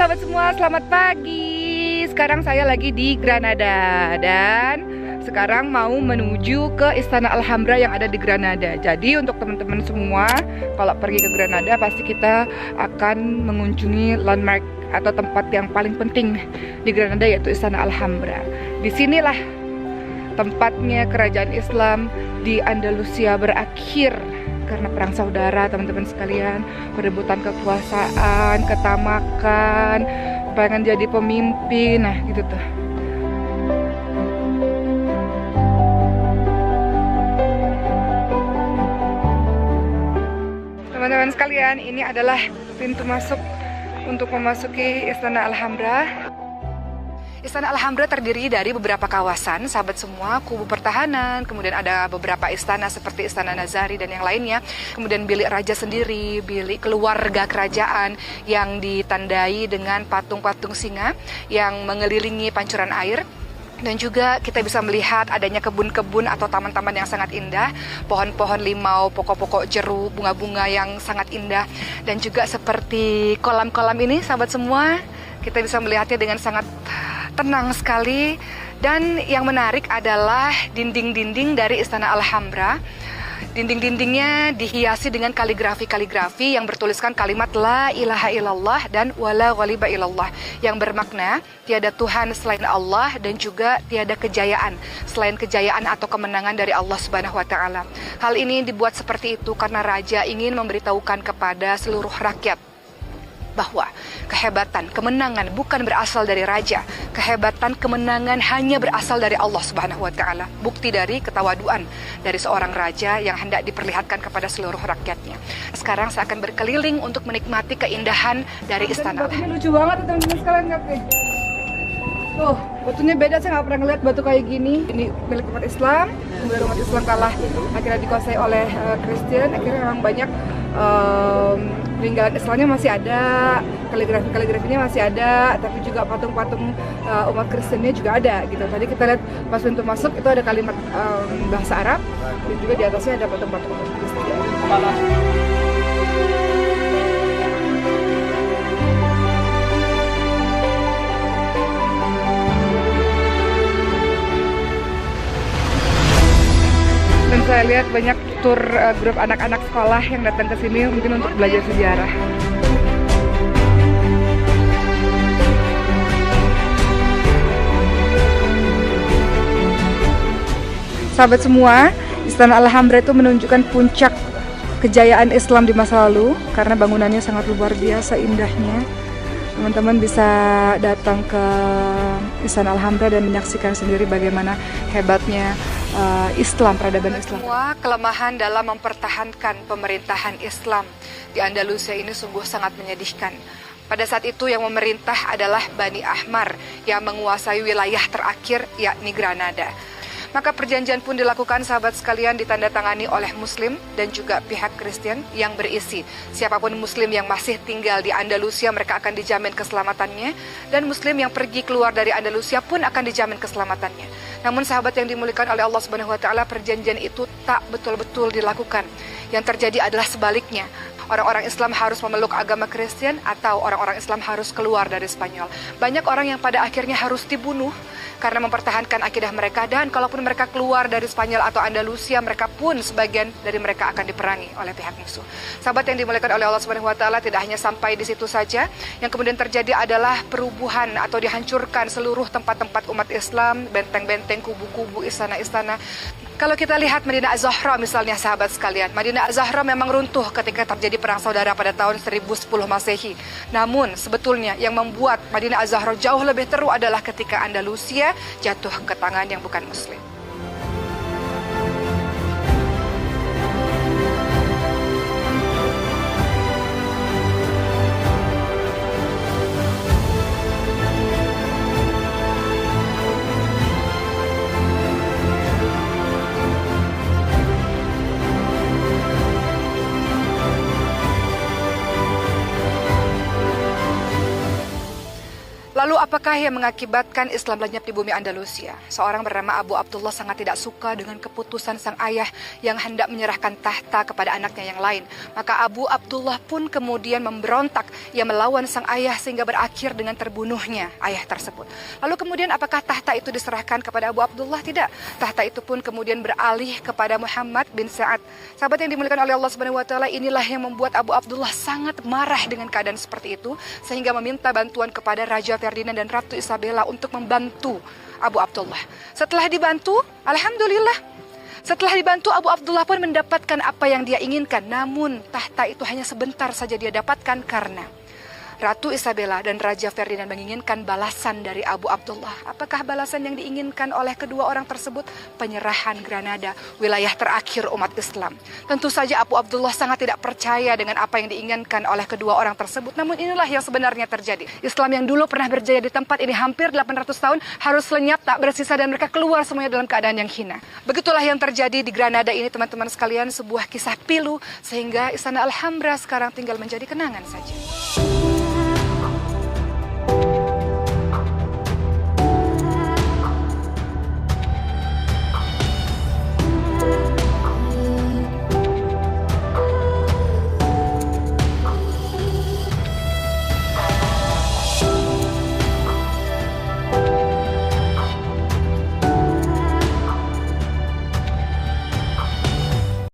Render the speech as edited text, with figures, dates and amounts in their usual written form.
sahabat semua, selamat pagi. Sekarang saya lagi di Granada dan sekarang mau menuju ke Istana Alhambra yang ada di Granada. Jadi untuk teman-teman semua, kalau pergi ke Granada pasti kita akan mengunjungi landmark atau tempat yang paling penting di Granada, yaitu Istana Alhambra. Disinilah tempatnya kerajaan Islam di Andalusia berakhir karena perang saudara, teman-teman sekalian, perebutan kekuasaan, ketamakan, pengen jadi pemimpin, nah gitu tuh. Teman-teman sekalian, ini adalah pintu masuk untuk memasuki Istana Alhambra. Istana Alhambra terdiri dari beberapa kawasan, sahabat semua, kubu pertahanan, kemudian ada beberapa istana seperti Istana Nazari dan yang lainnya, kemudian bilik raja sendiri, bilik keluarga kerajaan yang ditandai dengan patung-patung singa yang mengelilingi pancuran air. Dan juga kita bisa melihat adanya kebun-kebun atau taman-taman yang sangat indah, pohon-pohon limau, pokok-pokok jeruk, bunga-bunga yang sangat indah. Dan juga seperti kolam-kolam ini, sahabat semua, kita bisa melihatnya dengan sangat tenang sekali. Dan yang menarik adalah dinding-dinding dari Istana Alhambra. Dinding-dindingnya dihiasi dengan kaligrafi-kaligrafi yang bertuliskan kalimat La ilaha illallah dan Wala ghaliba illallah, yang bermakna tiada Tuhan selain Allah dan juga tiada kejayaan selain kejayaan atau kemenangan dari Allah Subhanahu wa Ta'ala. Hal ini dibuat seperti itu karena raja ingin memberitahukan kepada seluruh rakyat bahwa kehebatan, kemenangan bukan berasal dari raja. Kehebatan, kemenangan hanya berasal dari Allah Subhanahu wa Ta'ala. Bukti dari ketawaduan dari seorang raja yang hendak diperlihatkan kepada seluruh rakyatnya. Sekarang saya akan berkeliling untuk menikmati keindahan dari istana. Batunya lucu banget teman-teman sekalian, lihat nih. Tuh, batunya beda, saya nggak pernah ngeliat batu kayak gini. Ini milik umat Islam, kemudian umat Islam kalah akhirnya dikuasai oleh Kristen. Akhirnya memang banyak peninggalan Islamnya masih ada, kaligrafinya masih ada, tapi juga patung-patung umat Kristennya juga ada gitu. Tadi kita lihat pas pintu masuk itu ada kalimat bahasa Arab, dan juga di atasnya ada patung-patung umat Kristen. Dan saya lihat banyak tur grup anak-anak sekolah yang datang ke sini mungkin untuk belajar sejarah. Sahabat semua, Istana Alhambra itu menunjukkan puncak kejayaan Islam di masa lalu karena bangunannya sangat luar biasa indahnya. Teman-teman bisa datang ke Istana Alhambra dan menyaksikan sendiri bagaimana hebatnya Islam, peradaban Islam. Semua kelemahan dalam mempertahankan pemerintahan Islam di Andalusia ini sungguh sangat menyedihkan. Pada saat itu yang memerintah adalah Bani Ahmar yang menguasai wilayah terakhir, yakni Granada. Maka perjanjian pun dilakukan, sahabat sekalian, ditandatangani oleh Muslim dan juga pihak Kristen yang berisi siapapun Muslim yang masih tinggal di Andalusia, mereka akan dijamin keselamatannya, dan Muslim yang pergi keluar dari Andalusia pun akan dijamin keselamatannya. Namun sahabat yang dimuliakan oleh Allah Subhanahu wa Ta'ala, perjanjian itu tak betul-betul dilakukan. Yang terjadi adalah sebaliknya. Orang-orang Islam harus memeluk agama Kristen atau orang-orang Islam harus keluar dari Spanyol. Banyak orang yang pada akhirnya harus dibunuh karena mempertahankan akidah mereka, dan kalaupun mereka keluar dari Spanyol atau Andalusia, mereka pun sebagian dari mereka akan diperangi oleh pihak musuh. Sahabat yang dimuliakan oleh Allah Subhanahu wa Ta'ala, tidak hanya sampai di situ saja. Yang kemudian terjadi adalah perubuhan atau dihancurkan seluruh tempat-tempat umat Islam, benteng-benteng, kubu-kubu, istana-istana. Kalau kita lihat Madinah Az-Zahra misalnya, sahabat sekalian, Madinah Az-Zahra memang runtuh ketika terjadi perang saudara pada tahun 1010 Masehi. Namun sebetulnya yang membuat Madinah Az-Zahra jauh lebih teruk adalah ketika Andalusia jatuh ke tangan yang bukan Muslim. Lalu apakah yang mengakibatkan Islam lenyap di bumi Andalusia? Seorang bernama Abu Abdullah sangat tidak suka dengan keputusan sang ayah yang hendak menyerahkan tahta kepada anaknya yang lain. Maka Abu Abdullah pun kemudian memberontak. Ia melawan sang ayah sehingga berakhir dengan terbunuhnya ayah tersebut. Lalu kemudian apakah tahta itu diserahkan kepada Abu Abdullah? Tidak. Tahta itu pun kemudian beralih kepada Muhammad bin Sa'ad. Sahabat yang dimuliakan oleh Allah Subhanahu wa taala, inilah yang membuat Abu Abdullah sangat marah dengan keadaan seperti itu sehingga meminta bantuan kepada Raja Ferdinand dan Ratu Isabella untuk membantu Abu Abdullah. Setelah dibantu, alhamdulillah. Setelah dibantu, Abu Abdullah pun mendapatkan apa yang dia inginkan. Namun tahta itu hanya sebentar saja dia dapatkan karena Ratu Isabella dan Raja Ferdinand menginginkan balasan dari Abu Abdullah. Apakah balasan yang diinginkan oleh kedua orang tersebut? Penyerahan Granada, wilayah terakhir umat Islam. Tentu saja Abu Abdullah sangat tidak percaya dengan apa yang diinginkan oleh kedua orang tersebut. Namun inilah yang sebenarnya terjadi. Islam yang dulu pernah berjaya di tempat ini hampir 800 tahun harus lenyap, tak bersisa, dan mereka keluar semuanya dalam keadaan yang hina. Begitulah yang terjadi di Granada ini, teman-teman sekalian, sebuah kisah pilu sehingga Istana Alhambra sekarang tinggal menjadi kenangan saja.